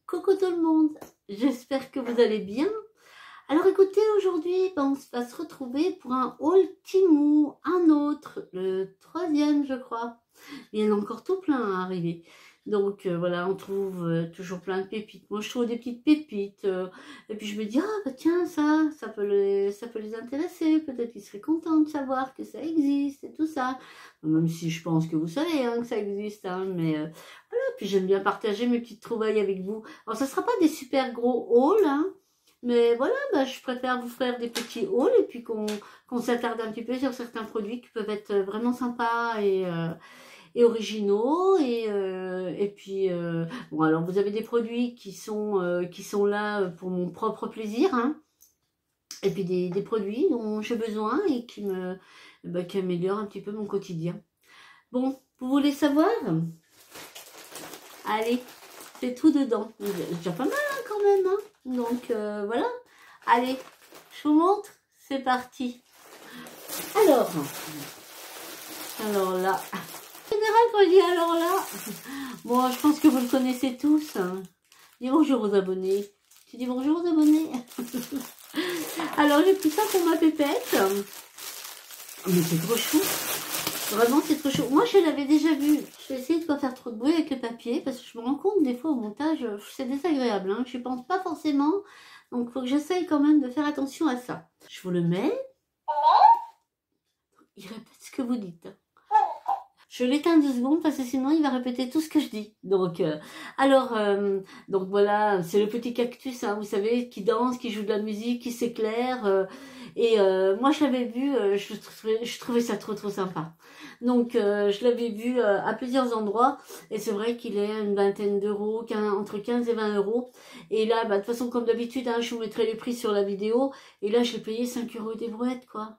Coucou tout le monde, j'espère que vous allez bien. Alors écoutez, aujourd'hui, on va se retrouver pour un haul Temu, un autre, le troisième je crois. Il y en a encore tout plein à arriver. Donc voilà, on trouve toujours plein de pépites. Moi je trouve des petites pépites. Et puis je me dis, ah bah tiens, ça peut les intéresser. Peut-être qu'ils seraient contents de savoir que ça existe et tout ça. Même si je pense que vous savez hein, que ça existe. Hein, mais voilà, puis j'aime bien partager mes petites trouvailles avec vous. Alors ça ne sera pas des super gros hauls, hein. Mais voilà, bah, je préfère vous faire des petits hauls et puis qu'on s'attarde un petit peu sur certains produits qui peuvent être vraiment sympas et originaux. Et puis, bon, alors vous avez des produits qui sont là pour mon propre plaisir. Hein, et puis des produits dont j'ai besoin et qui améliorent un petit peu mon quotidien. Bon, vous voulez savoir? Allez, c'est tout dedans. C'est déjà pas mal hein, quand même. Hein. Donc voilà. Allez, je vous montre. C'est parti. Alors là. En général, quand je dis alors là, bon, je pense que vous le connaissez tous. Hein. Dis bonjour aux abonnés. Tu dis bonjour aux abonnés. Alors, j'ai pris ça pour ma pépette. Mais c'est trop chou. Vraiment, c'est trop chaud. Moi, je l'avais déjà vu. Je vais essayer de ne pas faire trop de bruit avec le papier parce que je me rends compte des fois au montage, c'est désagréable. Hein. Je ne pense pas forcément. Donc, il faut que j'essaye quand même de faire attention à ça. Je vous le mets. Il répète ce que vous dites. Je l'éteins 2 secondes parce que sinon, il va répéter tout ce que je dis. Donc, donc voilà, c'est le petit cactus, hein, vous savez, qui danse, qui joue de la musique, qui s'éclaire. Moi, je l'avais vu, je trouvais ça trop sympa. Donc, je l'avais vu à plusieurs endroits. Et c'est vrai qu'il est à une vingtaine d'euros, entre 15 et 20 euros. Et là, bah, de toute façon, comme d'habitude, hein, je vous mettrai les prix sur la vidéo. Et là, je l'ai payé 5 euros des brouettes, quoi.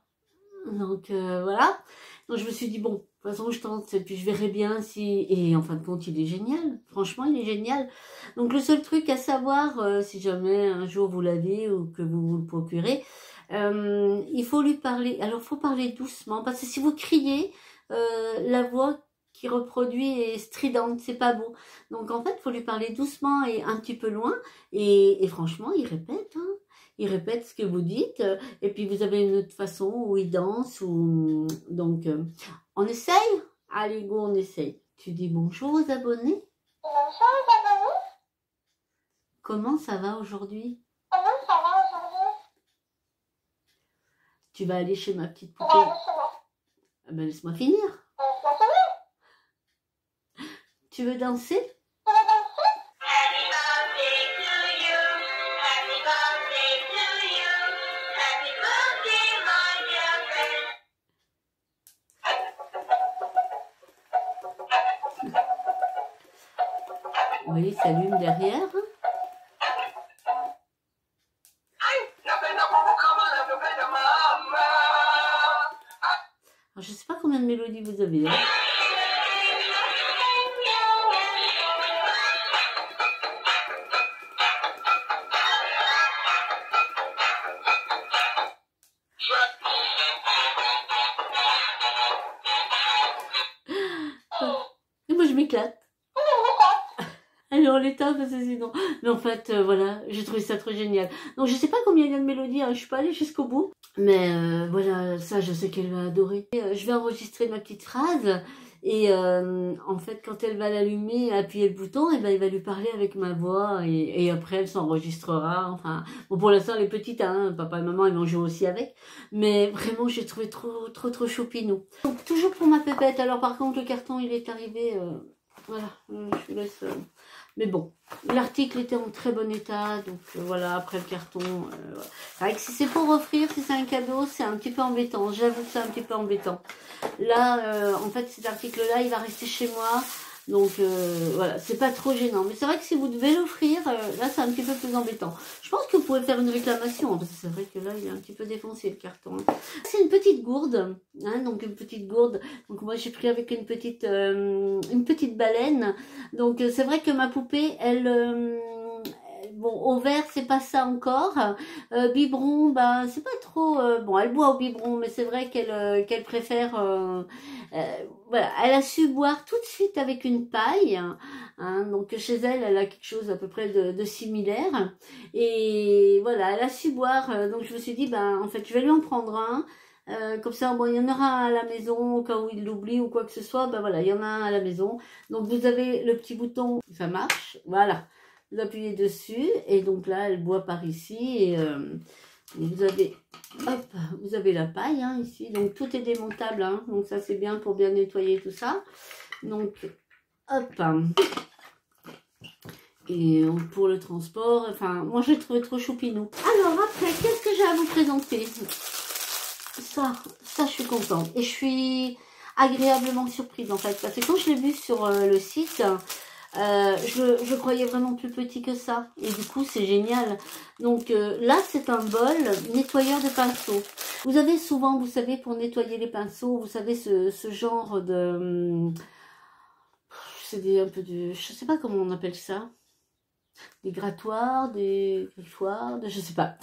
Donc, voilà. Donc, je me suis dit, bon, de toute façon, je tente, et puis je verrai bien si... Et en fin de compte, il est génial. Franchement, il est génial. Donc, le seul truc à savoir, si jamais un jour vous l'avez ou que vous le procurez, il faut lui parler. Alors, il faut parler doucement, parce que si vous criez, la voix qui reproduit est stridente, c'est pas beau. Donc, en fait, il faut lui parler doucement et un petit peu loin. Et franchement, il répète, hein. Il répète ce que vous dites, et puis vous avez une autre façon où il danse, ou donc on essaye. Allez go, on essaye. Tu dis bonjour aux abonnés. Bonjour aux abonnés. Comment ça va aujourd'hui? Comment ça va aujourd'hui? Tu vas aller chez ma petite poupée. Allez chez moi. Ah ben, laisse-moi finir. Laisse-moi finir. Tu veux danser? Tu veux danser? Happy birthday to you. Happy birthday to you. Happy birthday, my dear friend. Oui, il s'allume derrière. Alors, je ne sais pas combien de mélodies vous avez. Hein. Et moi, je m'éclate. Alors l'état parce que sinon. Mais en fait, voilà, j'ai trouvé ça trop génial. Donc je sais pas combien il y a de mélodies, hein, je suis pas allée jusqu'au bout. Mais voilà, ça je sais qu'elle va adorer. Je vais enregistrer ma petite phrase. Et en fait, quand elle va l'allumer, appuyer le bouton, et ben il va lui parler avec ma voix. Et après, elle s'enregistrera. Enfin, bon pour l'instant, elle est petite, hein, papa et maman, ils vont jouer aussi avec. Mais vraiment, j'ai trouvé trop choupinou. Donc toujours pour ma pépette. Alors par contre, le carton, il est arrivé... voilà, je vous laisse... Mais bon, l'article était en très bon état, donc voilà, après le carton, voilà. C'est vrai que si c'est pour offrir, si c'est un cadeau, c'est un petit peu embêtant, j'avoue que c'est un petit peu embêtant. Là, en fait, cet article-là, il va rester chez moi, donc voilà, c'est pas trop gênant. Mais c'est vrai que si vous devez l'offrir, là, c'est un petit peu plus embêtant. Je pense que vous pouvez faire une réclamation, parce que c'est vrai que là, il est un petit peu défoncé, le carton. C'est une petite gourde, hein, donc une petite gourde. Donc moi, j'ai pris avec une petite baleine. Donc c'est vrai que ma poupée, elle bon, au vert, c'est pas ça encore. Biberon, ben, c'est pas trop... bon, elle boit au biberon, mais c'est vrai qu'elle préfère... voilà, elle a su boire tout de suite avec une paille. Hein, donc chez elle, elle a quelque chose à peu près de similaire. Et voilà, elle a su boire. Donc je me suis dit, ben, en fait, je vais lui en prendre un. Comme ça, bon, il y en aura un à la maison au cas où il l'oublie ou quoi que ce soit. Ben voilà, il y en a un à la maison. Donc vous avez le petit bouton, ça marche. Voilà, vous appuyez dessus et donc là, elle boit par ici et vous avez, hop, vous avez la paille hein, ici. Donc tout est démontable. Hein, donc ça c'est bien pour bien nettoyer tout ça. Donc hop. Et pour le transport, enfin, moi je l'ai trouvé trop choupinou. Alors après, qu'est-ce que j'ai à vous présenter? Ça, je suis contente. Et je suis agréablement surprise en fait. Parce que quand je l'ai vu sur le site, je croyais vraiment plus petit que ça. Et du coup, c'est génial. Donc là, c'est un bol nettoyeur de pinceaux. Vous avez souvent, vous savez, pour nettoyer les pinceaux, vous savez, ce genre de... c'est un peu de... Je sais pas comment on appelle ça. Des grattoirs, des griffoirs, je sais pas.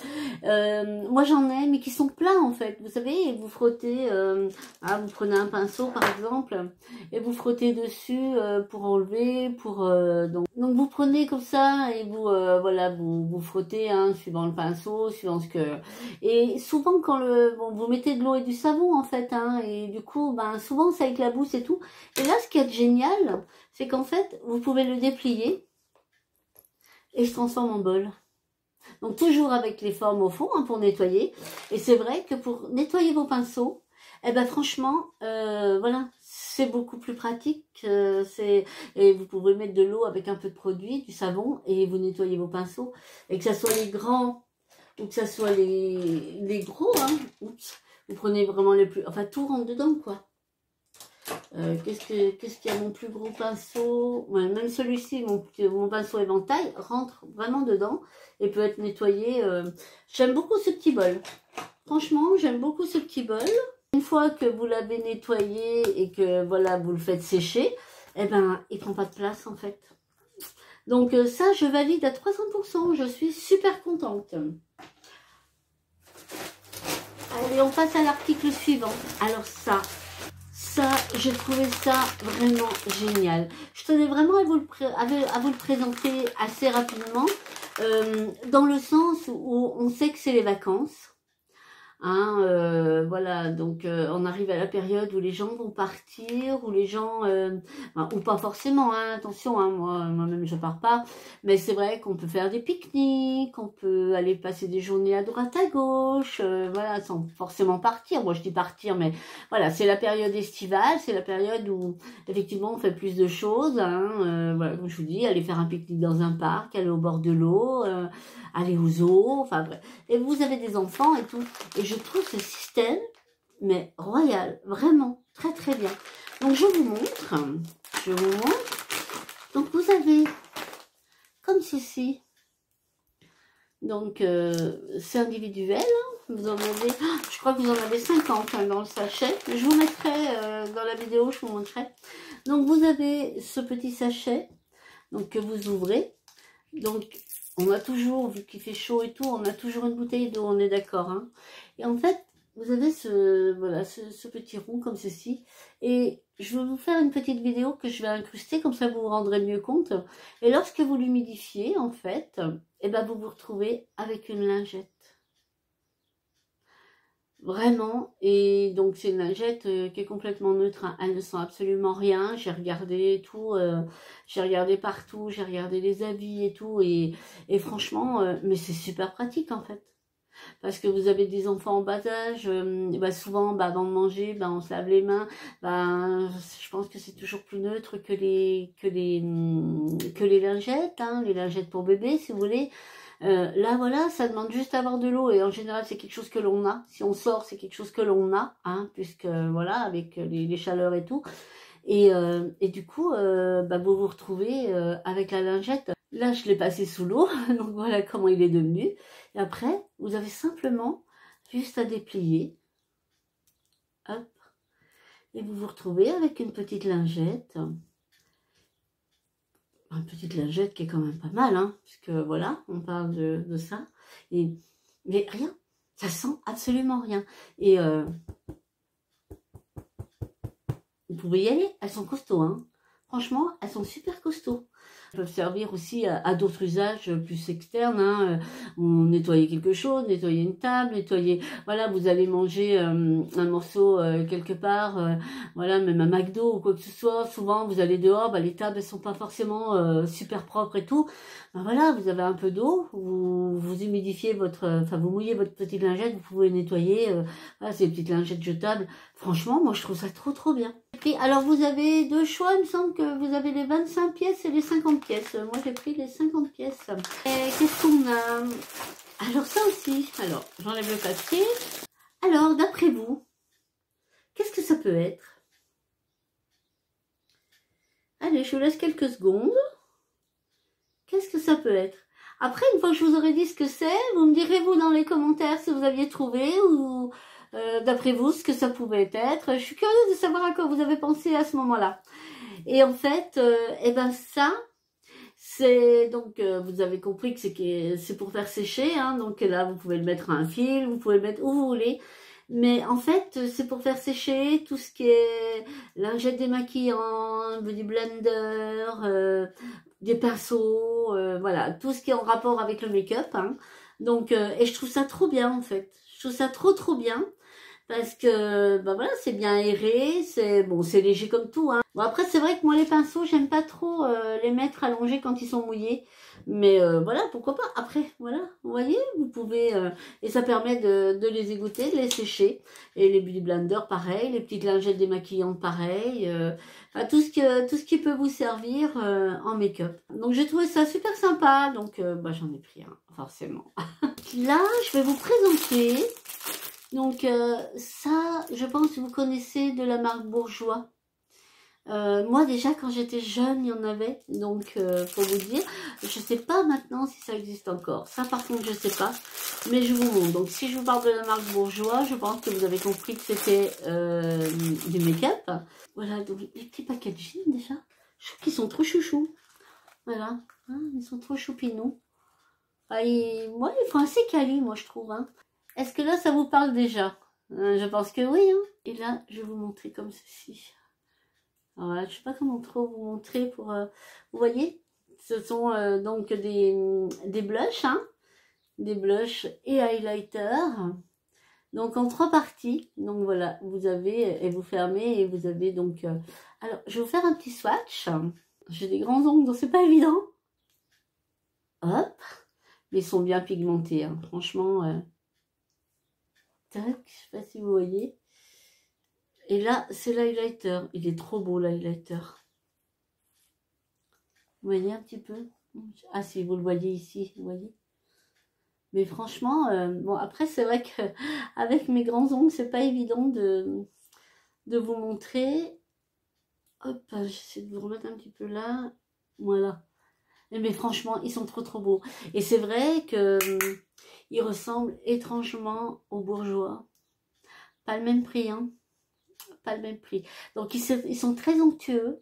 Moi j'en ai, mais qui sont pleins en fait. Vous savez, et vous frottez, vous prenez un pinceau par exemple, et vous frottez dessus pour enlever, donc vous prenez comme ça et vous voilà, vous frottez hein, suivant le pinceau, suivant ce que. Et souvent quand vous mettez de l'eau et du savon en fait, hein, et du coup, ben souvent ça éclabousse et tout. Et là, ce qui est génial, c'est qu'en fait, vous pouvez le déplier. Et se transforme en bol. Donc toujours avec les formes au fond hein, pour nettoyer. Et c'est vrai que pour nettoyer vos pinceaux, eh ben franchement, voilà, c'est beaucoup plus pratique. Et vous pouvez mettre de l'eau avec un peu de produit, du savon, et vous nettoyez vos pinceaux. Et que ça soit les grands ou que ça soit les gros, hein. Oups, vous prenez vraiment les plus... Enfin, tout rentre dedans, quoi. Qu'est-ce qu'il y a mon plus gros pinceau, ouais, même celui-ci, mon pinceau éventail rentre vraiment dedans et peut être nettoyé. J'aime beaucoup ce petit bol. Franchement, j'aime beaucoup ce petit bol. Une fois que vous l'avez nettoyé et que voilà, vous le faites sécher, eh ben, il prend pas de place en fait. Donc ça, je valide à 300%. Je suis super contente. Allez, on passe à l'article suivant. Alors ça, j'ai trouvé ça vraiment génial. Je tenais vraiment à vous le présenter assez rapidement, dans le sens où on sait que c'est les vacances. Hein, voilà, donc on arrive à la période où les gens vont partir, où les gens, ou pas forcément, hein, attention, hein, moi-même je pars pas, mais c'est vrai qu'on peut faire des pique-niques, on peut aller passer des journées à droite à gauche, voilà, sans forcément partir. Moi je dis partir, mais voilà, c'est la période estivale, c'est la période où effectivement on fait plus de choses, hein, voilà, comme je vous dis, aller faire un pique-nique dans un parc, aller au bord de l'eau, aller aux zoos, enfin bref. Et vous avez des enfants et tout. Et je trouve ce système, mais royal, vraiment, très très bien. Donc je vous montre. Donc vous avez, comme ceci, donc c'est individuel. Vous en avez, je crois que vous en avez 50 hein, dans le sachet. Je vous mettrai dans la vidéo, je vous montrerai. Donc vous avez ce petit sachet, donc que vous ouvrez. Donc on a toujours, vu qu'il fait chaud et tout, on a toujours une bouteille d'eau, on est d'accord. Hein. Et en fait, vous avez ce petit rond comme ceci. Et je vais vous faire une petite vidéo que je vais incruster, comme ça vous vous rendrez mieux compte. Et lorsque vous l'humidifiez, en fait, eh ben vous vous retrouvez avec une lingette. Vraiment, et donc c'est une lingette qui est complètement neutre, hein. Elle ne sent absolument rien, j'ai regardé tout, j'ai regardé partout, j'ai regardé les avis et tout, et franchement, mais c'est super pratique en fait. Parce que vous avez des enfants en bas âge, bah souvent bah, avant de manger, bah, on se lave les mains, bah, je pense que c'est toujours plus neutre que les lingettes, hein, les lingettes pour bébé si vous voulez. Là voilà, ça demande juste d'avoir de l'eau et en général c'est quelque chose que l'on a. Si on sort, c'est quelque chose que l'on a, hein, puisque voilà, avec les chaleurs et tout. Et du coup, bah, vous vous retrouvez avec la lingette. Là, je l'ai passé sous l'eau, donc voilà comment il est devenu. Et après, vous avez simplement juste à déplier. Hop. Et vous vous retrouvez avec une petite lingette. une petite lingette qui est quand même pas mal, hein, puisque voilà, on parle de ça. Mais rien, ça sent absolument rien. Et vous pouvez y aller, elles sont costauds, hein. Franchement, elles sont super costauds. Elles peuvent servir aussi à d'autres usages plus externes, hein. Nettoyer quelque chose, nettoyer une table, nettoyer... Voilà, vous allez manger un morceau quelque part, voilà, même un McDo ou quoi que ce soit. Souvent, vous allez dehors, bah, les tables, elles sont pas forcément super propres et tout. Ben voilà, vous avez un peu d'eau, vous humidifiez enfin, vous mouillez votre petite lingette, vous pouvez nettoyer. Voilà, ces petites lingettes jetables. Franchement, moi, je trouve ça trop bien. Et alors, vous avez deux choix. Il me semble que vous avez les 25 pièces et les 50 pièces. Moi, j'ai pris les 50 pièces. Et qu'est-ce qu'on a? Alors, ça aussi. Alors, j'enlève le papier. Alors, d'après vous, qu'est-ce que ça peut être? Allez, je vous laisse quelques secondes. Qu'est-ce que ça peut être? Après, une fois que je vous aurai dit ce que c'est, vous me direz, vous, dans les commentaires, si vous aviez trouvé ou... d'après vous, ce que ça pouvait être. Je suis curieuse de savoir à quoi vous avez pensé à ce moment-là. Et en fait, eh ben ça, c'est donc, vous avez compris que c'est pour faire sécher, hein, donc là, vous pouvez le mettre à un fil, vous pouvez le mettre où vous voulez. Mais en fait, c'est pour faire sécher tout ce qui est lingette démaquillant, body blender, des pinceaux, voilà, tout ce qui est en rapport avec le make-up, hein. Donc, et je trouve ça trop bien, en fait. Je trouve ça trop bien. Parce que, bah voilà, c'est bien aéré, c'est bon, c'est léger comme tout, hein. Bon, après, c'est vrai que moi, les pinceaux, j'aime pas trop les mettre allongés quand ils sont mouillés. Mais voilà, pourquoi pas. Après, voilà, vous voyez, vous pouvez... et ça permet de les égoutter, de les sécher. Et les beauty blenders, pareil. Les petites lingettes démaquillantes, pareil. Enfin, tout ce qui peut vous servir en make-up. Donc, j'ai trouvé ça super sympa. Donc, bah, j'en ai pris un, forcément. Là, je vais vous présenter... Donc ça, je pense que vous connaissez de la marque Bourjois. Moi déjà quand j'étais jeune, il y en avait. Donc pour vous dire, je sais pas maintenant si ça existe encore. Ça par contre je sais pas. Mais je vous montre. Donc si je vous parle de la marque Bourjois, je pense que vous avez compris que c'était du make-up. Voilà, donc les petits packaging déjà. Je trouve qu'ils sont trop chouchous. Voilà, hein, ils sont trop choupinous. Ah, moi, ils font assez quali, moi je trouve, hein. Est-ce que là, ça vous parle déjà? Je pense que oui, hein. Et là, je vais vous montrer comme ceci. Alors là, je ne sais pas comment trop vous montrer pour... vous voyez? Ce sont donc des blushs, hein. Des blushs et highlighters. Donc, en 3 parties. Donc, voilà, vous avez... Et vous fermez et vous avez donc... Alors, je vais vous faire un petit swatch. J'ai des grands ongles, donc c'est pas évident. Hop. Mais ils sont bien pigmentés, hein. Franchement... Tac, je sais pas si vous voyez. Et là, c'est l'highlighter. Il est trop beau, l'highlighter. Vous voyez un petit peu? Ah, si vous le voyez ici, vous voyez. Mais franchement, bon, après, c'est vrai qu'avec mes grands ongles, c'est pas évident de vous montrer. Hop, j'essaie de vous remettre un petit peu là. Voilà. Mais franchement, ils sont trop beaux. Et c'est vrai que ils ressemblent étrangement aux Bourjois. Pas le même prix, hein. Pas le même prix. Donc, ils sont très onctueux.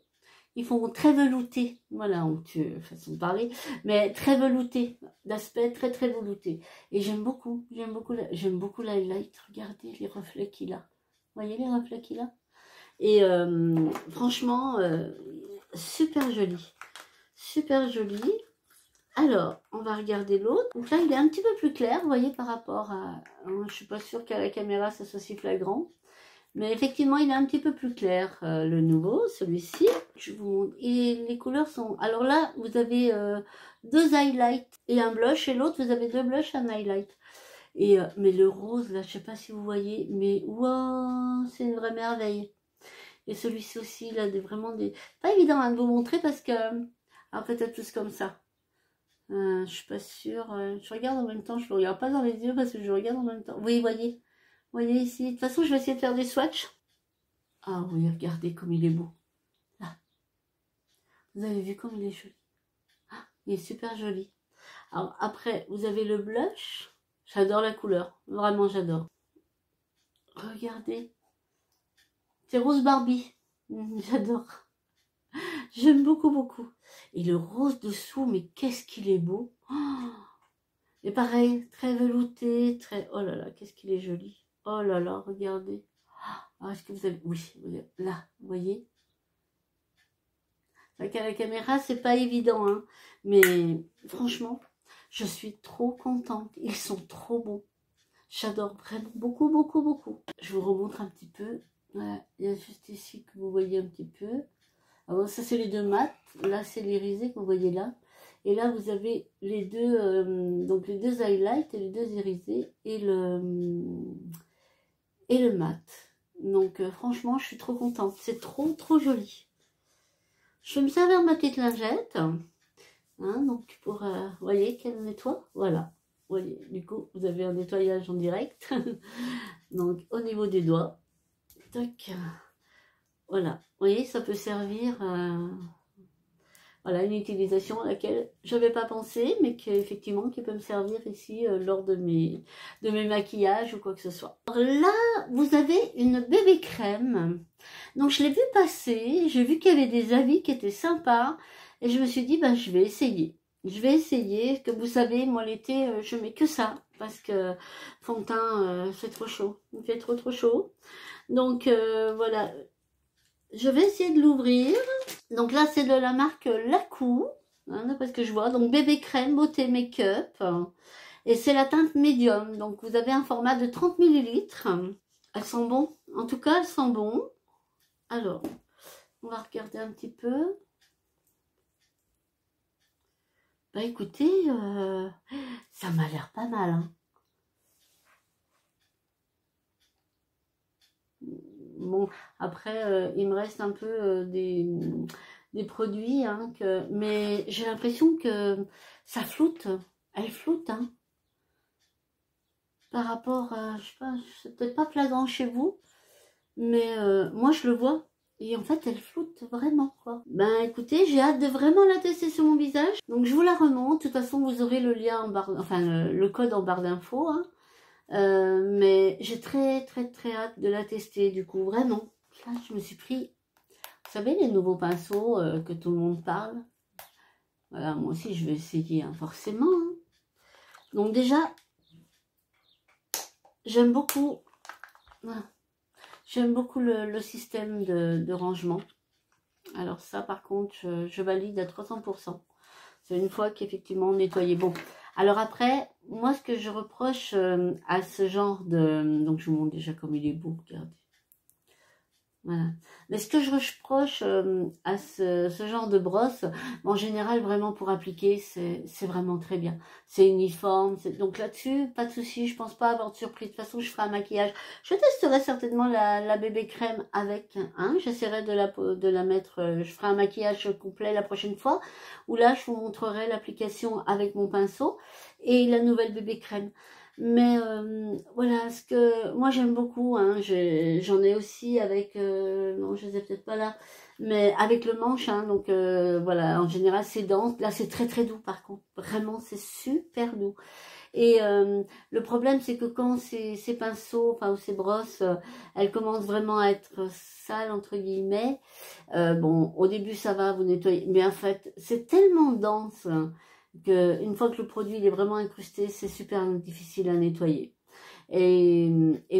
Ils font très velouté. Voilà, onctueux, façon de parler. Mais très velouté. D'aspect très velouté. Et j'aime beaucoup l'highlight. Regardez les reflets qu'il a. Vous voyez les reflets qu'il a? Et franchement, super joli. Super joli. Alors, on va regarder l'autre. Donc là, il est un petit peu plus clair, vous voyez, par rapport à... Je suis pas sûre qu'à la caméra, ça soit si flagrant. Mais effectivement, il est un petit peu plus clair, le nouveau, celui-ci. Je vous montre. Et les couleurs sont... Alors là, vous avez 2 highlights et un blush. Et l'autre, vous avez 2 blushs et un highlight. Et, mais le rose, là, je sais pas si vous voyez. Mais wow, c'est une vraie merveille. Et celui-ci aussi, il a vraiment des... Pas évident hein, de vous montrer parce que... Alors peut-être plus comme ça. Je suis pas sûre. Je regarde en même temps. Je ne regarde pas dans les yeux parce que je regarde en même temps. Oui, voyez. Voyez ici. De toute façon, je vais essayer de faire des swatchs. Ah oui, regardez comme il est beau. Là. Vous avez vu comme il est joli. Ah, il est super joli. Alors après, vous avez le blush. J'adore la couleur. Vraiment, j'adore. Regardez. C'est rose Barbie. J'adore. J'aime beaucoup, beaucoup. Et le rose dessous, mais qu'est-ce qu'il est beau. Oh, et pareil, très velouté, très... Oh là là, qu'est-ce qu'il est joli. Oh là là, regardez. Ah, est-ce que vous avez... Oui, là, vous voyez. Avec la caméra, c'est pas évident, hein. Mais franchement, je suis trop contente. Ils sont trop beaux. J'adore vraiment beaucoup, beaucoup, beaucoup. Je vous remontre un petit peu. Voilà, il y a juste ici que vous voyez un petit peu. Alors ça, c'est les deux mat. Là, c'est l'irisé que vous voyez là. Et là, vous avez les deux, donc les deux highlights et les deux irisés et le mat. Donc franchement, je suis trop contente. C'est trop, trop joli. Je vais me servir ma petite lingette. Hein, donc pour, vous voyez qu'elle nettoie. Voilà. Vous voyez, du coup, vous avez un nettoyage en direct. Donc au niveau des doigts. Tac. Voilà. Vous voyez, ça peut servir... voilà, une utilisation à laquelle je n'avais pas pensé, mais qui effectivement qui peut me servir ici lors de mes maquillages ou quoi que ce soit. Alors là, vous avez une bébé crème. Donc je l'ai vu passer, j'ai vu qu'il y avait des avis qui étaient sympas, et je me suis dit, ben, je vais essayer. Je vais essayer, que vous savez, moi l'été, je mets que ça, parce que fond de teint, c'est trop chaud. Il fait trop trop chaud. Donc voilà, je vais essayer de l'ouvrir. Donc là, c'est de la marque Lacou, hein, parce que je vois. Donc bébé crème, beauté make-up. Et c'est la teinte médium. Donc vous avez un format de 30 ml. Elles sont bonnes. En tout cas, elles sont bonnes. Alors, on va regarder un petit peu. Bah écoutez, ça m'a l'air pas mal. Hein. Bon, après, il me reste un peu des produits, hein, mais j'ai l'impression que ça floute. Elle floute, hein. Par rapport à, je sais pas, c'est peut-être pas flagrant chez vous, mais moi je le vois. Et en fait, elle floute vraiment, quoi. Ben écoutez, j'ai hâte de vraiment la tester sur mon visage. Donc je vous la remonte. De toute façon, vous aurez le lien en barre, enfin le code en barre d'infos, hein. Mais j'ai très très très hâte de la tester, du coup, vraiment. Là, je me suis pris, vous savez, les nouveaux pinceaux que tout le monde parle. Voilà, moi aussi, je vais essayer, hein, forcément. Hein. Donc déjà, j'aime beaucoup, voilà. J'aime beaucoup le système de rangement. Alors ça, par contre, je valide à 300%. C'est une fois qu'effectivement nettoyé. Bon, alors après, moi, ce que je reproche à ce genre de... Donc, je vous montre déjà comme il est beau, regardez. Voilà. Mais ce que je reproche à ce genre de brosse, en général, vraiment pour appliquer, c'est vraiment très bien. C'est uniforme. Donc là-dessus, pas de souci. Je pense pas avoir de surprise. De toute façon, je ferai un maquillage. Je testerai certainement la bébé crème avec. Hein, j'essaierai de la mettre. Je ferai un maquillage complet la prochaine fois. Où là, je vous montrerai l'application avec mon pinceau et la nouvelle bébé crème. Mais voilà, ce que moi j'aime beaucoup, hein, j'en ai aussi avec, non je les ai peut-être pas là, mais avec le manche, hein, donc voilà, en général c'est dense, là c'est très très doux par contre, vraiment c'est super doux. Et le problème c'est que quand ces pinceaux, enfin ou ces brosses, elles commencent vraiment à être sales entre guillemets, bon au début ça va, vous nettoyez, mais en fait c'est tellement dense, hein, une fois que le produit il est vraiment incrusté, c'est super difficile à nettoyer. Et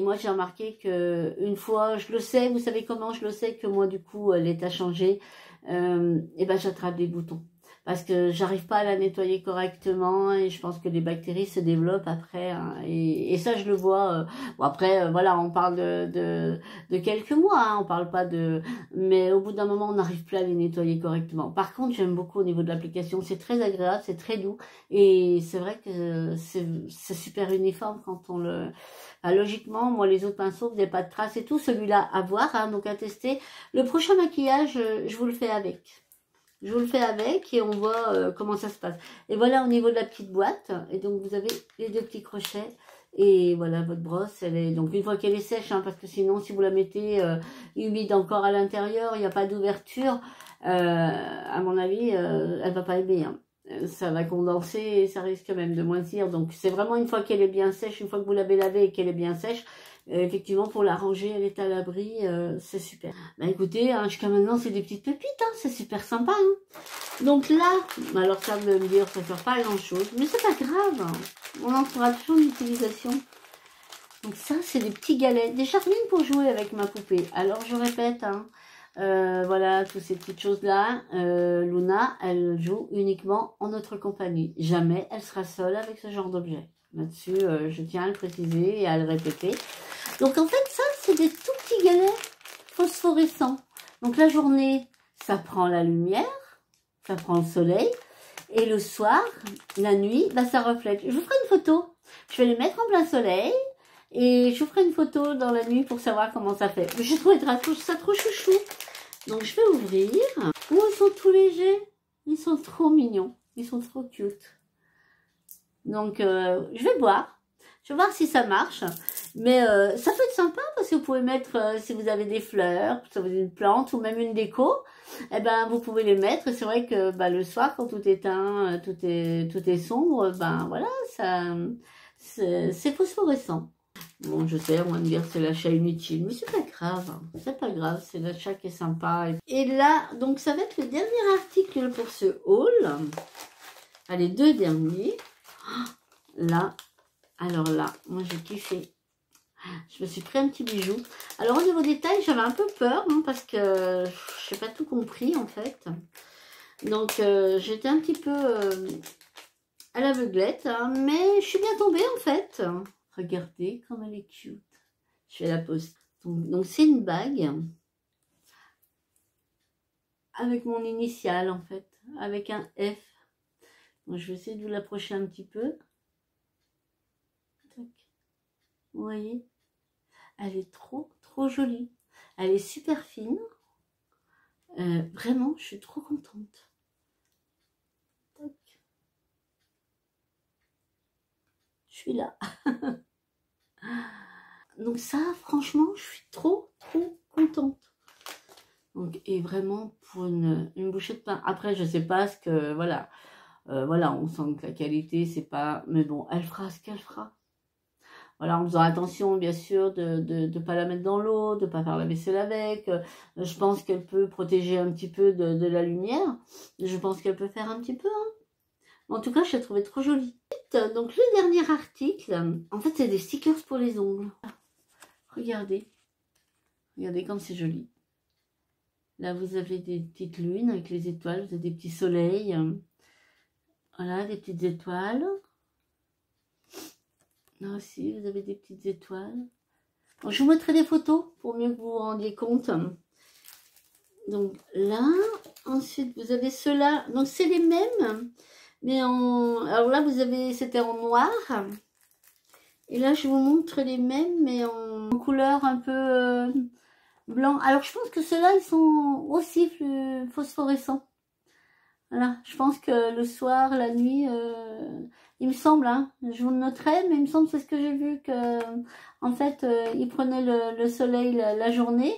moi j'ai remarqué que une fois, je le sais, vous savez comment je le sais que moi du coup l'état changé, et ben j'attrape des boutons. Parce que j'arrive pas à la nettoyer correctement et je pense que les bactéries se développent après. Hein, et ça je le vois. Bon après voilà, on parle de quelques mois, hein, on parle pas de... Mais au bout d'un moment on n'arrive plus à les nettoyer correctement. Par contre j'aime beaucoup au niveau de l'application, c'est très agréable, c'est très doux. Et c'est vrai que c'est super uniforme quand on le... Enfin, logiquement, moi les autres pinceaux, vous n'avez pas de traces et tout. Celui-là à voir, hein, donc à tester. Le prochain maquillage, je vous le fais avec. Je vous le fais avec et on voit comment ça se passe. Et voilà au niveau de la petite boîte. Et donc vous avez les deux petits crochets. Et voilà votre brosse. Elle est donc une fois qu'elle est sèche, hein, parce que sinon si vous la mettez humide encore à l'intérieur, il n'y a pas d'ouverture. À mon avis, elle va pas aimer. Hein. Ça va condenser et ça risque même de moisir. Donc c'est vraiment une fois qu'elle est bien sèche, une fois que vous l'avez lavée et qu'elle est bien sèche. Effectivement, pour la ranger, elle est à l'abri, c'est super. Bah écoutez, hein, jusqu'à maintenant, c'est des petites pépites, hein, c'est super sympa. Hein. Donc là, alors ça, vous allez me dire, ça ne sert pas à grand-chose, mais c'est pas grave. Hein. On en fera toujours une utilisation. Donc ça, c'est des petits galets. Déjà, rien pour jouer avec ma poupée. Alors, je répète, hein, voilà, toutes ces petites choses-là. Luna, elle joue uniquement en notre compagnie. Jamais elle sera seule avec ce genre d'objet. Là-dessus, je tiens à le préciser et à le répéter. Donc, en fait, ça, c'est des tout petits galets phosphorescents. Donc, la journée, ça prend la lumière, ça prend le soleil. Et le soir, la nuit, bah, ça reflète. Je vous ferai une photo. Je vais les mettre en plein soleil. Et je vous ferai une photo dans la nuit pour savoir comment ça fait. J'ai trouvé ça trop chouchou. Donc, je vais ouvrir. Oh, ils sont tout légers. Ils sont trop mignons. Ils sont trop cute. Donc, je vais voir. Je vais voir si ça marche. Mais ça peut être sympa parce que vous pouvez mettre, si vous avez des fleurs, si vous avez une plante ou même une déco, eh ben, vous pouvez les mettre. C'est vrai que bah, le soir, quand tout est éteint, tout est sombre, ben voilà, c'est phosphorescent. Bon, je sais, on va me dire c'est l'achat inutile, mais c'est pas grave. Hein. C'est pas grave, c'est l'achat qui est sympa. Et là, donc ça va être le dernier article pour ce haul. Allez, 2 derniers. Là, alors là, moi j'ai kiffé. Je me suis pris un petit bijou. Alors au niveau des tailles, j'avais un peu peur, hein, parce que je n'ai pas tout compris en fait. Donc j'étais un petit peu à l'aveuglette, hein, mais je suis bien tombée en fait. Regardez comme elle est cute. Je vais la poster. Donc c'est une bague avec mon initiale en fait, avec un F. Donc, je vais essayer de vous l'approcher un petit peu. Tac. Vous voyez, elle est trop jolie. Elle est super fine. Vraiment, je suis trop contente. Tac. Je suis là. Donc ça, franchement, je suis trop contente. Donc, et vraiment pour une bouchée de pain. Après, je sais pas ce que, voilà. Voilà, on sent que la qualité, c'est pas... Mais bon, elle fera ce qu'elle fera. Voilà, en faisant attention, bien sûr, de ne pas la mettre dans l'eau, de ne pas faire la vaisselle avec. Je pense qu'elle peut protéger un petit peu de la lumière. Je pense qu'elle peut faire un petit peu. Hein. En tout cas, je l'ai trouvée trop jolie. Donc, le dernier article, en fait, c'est des stickers pour les ongles. Regardez. Regardez comme c'est joli. Là, vous avez des petites lunes avec les étoiles. Vous avez des petits soleils. Voilà, des petites étoiles. Là aussi, vous avez des petites étoiles. Bon, je vous mettrai des photos pour mieux que vous vous rendiez compte. Donc là, ensuite, vous avez ceux-là. Donc, c'est les mêmes, mais en... Alors là, vous avez... C'était en noir. Et là, je vous montre les mêmes, mais en couleur un peu blanc. Alors, je pense que ceux-là, ils sont aussi phosphorescents. Voilà, je pense que le soir, la nuit, il me semble, hein, je vous le noterai, mais il me semble, c'est ce que j'ai vu, que en fait, il prenait le soleil la journée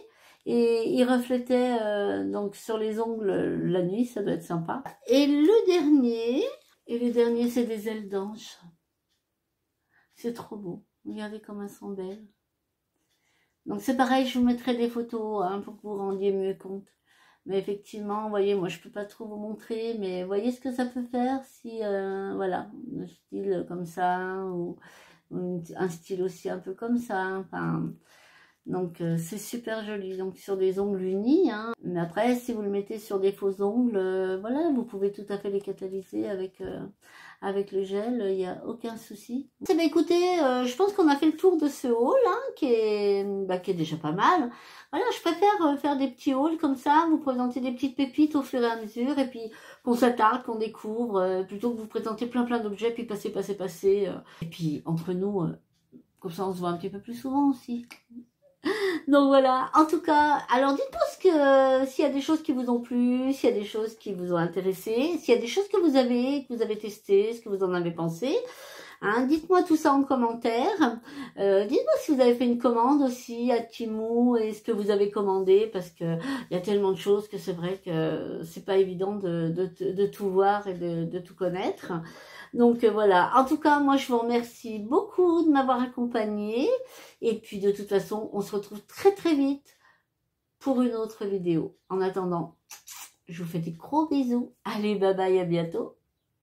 et il reflétait donc sur les ongles la nuit, ça doit être sympa. Et le dernier, c'est des ailes d'ange. C'est trop beau, regardez comme elles sont belles. Donc c'est pareil, je vous mettrai des photos hein, pour que vous rendiez mieux compte. Mais effectivement, vous voyez, moi je peux pas trop vous montrer, mais voyez ce que ça peut faire si, voilà, un style comme ça, ou un style aussi un peu comme ça. Enfin, donc c'est super joli. Donc sur des ongles unis, hein. Mais après, si vous le mettez sur des faux ongles, voilà, vous pouvez tout à fait les catalyser avec le gel, il n'y a aucun souci. Eh bien, écoutez, je pense qu'on a fait le tour de ce haul, hein, qui est déjà pas mal. Voilà, je préfère faire des petits hauls comme ça, vous présenter des petites pépites au fur et à mesure, et puis qu'on s'attarde, qu'on découvre, plutôt que vous présenter plein d'objets, puis passer. Et puis, entre nous, comme ça, on se voit un petit peu plus souvent aussi. Donc voilà, en tout cas, alors dites-moi s'il y a des choses qui vous ont plu, s'il y a des choses qui vous ont intéressé, s'il y a des choses que vous avez testées, ce que vous en avez pensé. Hein, dites-moi tout ça en commentaire. Dites-moi si vous avez fait une commande aussi à Temu et ce que vous avez commandé, parce que il y a tellement de choses que c'est vrai que c'est pas évident de tout voir et de tout connaître. Donc voilà, en tout cas, moi je vous remercie beaucoup de m'avoir accompagné. Et puis de toute façon, on se retrouve très très vite pour une autre vidéo. En attendant, je vous fais des gros bisous. Allez, bye bye, à bientôt.